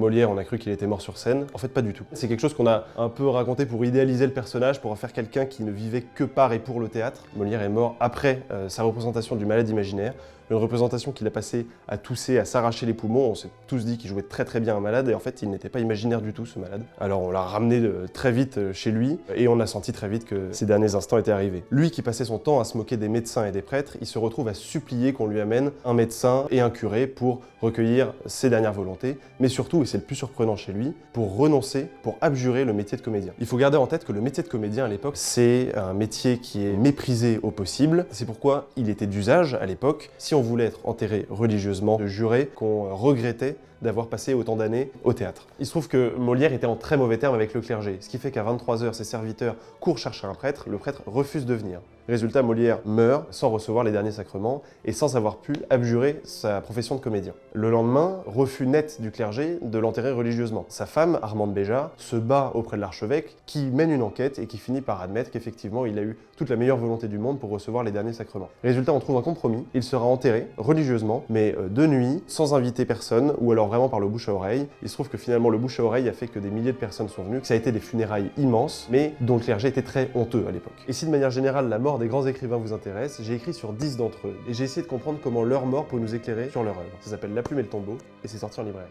Molière, on a cru qu'il était mort sur scène. En fait, pas du tout. C'est quelque chose qu'on a un peu raconté pour idéaliser le personnage, pour en faire quelqu'un qui ne vivait que par et pour le théâtre. Molière est mort après sa représentation du Malade imaginaire. Une représentation qu'il a passé à tousser, à s'arracher les poumons. On s'est tous dit qu'il jouait très bien un malade et en fait il n'était pas imaginaire du tout ce malade. Alors on l'a ramené très vite chez lui et on a senti très vite que ces derniers instants étaient arrivés. Lui qui passait son temps à se moquer des médecins et des prêtres, il se retrouve à supplier qu'on lui amène un médecin et un curé pour recueillir ses dernières volontés, mais surtout, et c'est le plus surprenant chez lui, pour renoncer, pour abjurer le métier de comédien. Il faut garder en tête que le métier de comédien à l'époque, c'est un métier qui est méprisé au possible. C'est pourquoi il était d'usage à l'époque, si on voulait être enterré religieusement, de jurer qu'on regrettait d'avoir passé autant d'années au théâtre. Il se trouve que Molière était en très mauvais termes avec le clergé, ce qui fait qu'à 23 h, ses serviteurs courent chercher un prêtre, le prêtre refuse de venir. Résultat, Molière meurt sans recevoir les derniers sacrements et sans avoir pu abjurer sa profession de comédien. Le lendemain, refus net du clergé de l'enterrer religieusement. Sa femme, Armande Béjart, se bat auprès de l'archevêque qui mène une enquête et qui finit par admettre qu'effectivement il a eu toute la meilleure volonté du monde pour recevoir les derniers sacrements. Résultat, on trouve un compromis, il sera enterré religieusement, mais de nuit, sans inviter personne, ou alors vraiment par le bouche à oreille. Il se trouve que finalement le bouche à oreille a fait que des milliers de personnes sont venues, que ça a été des funérailles immenses, mais dont le clergé était très honteux à l'époque. Et si de manière générale la mort des grands écrivains vous intéresse, j'ai écrit sur 10 d'entre eux, et j'ai essayé de comprendre comment leur mort peut nous éclairer sur leur œuvre. Ça s'appelle La Plume et le Tombeau, et c'est sorti en librairie.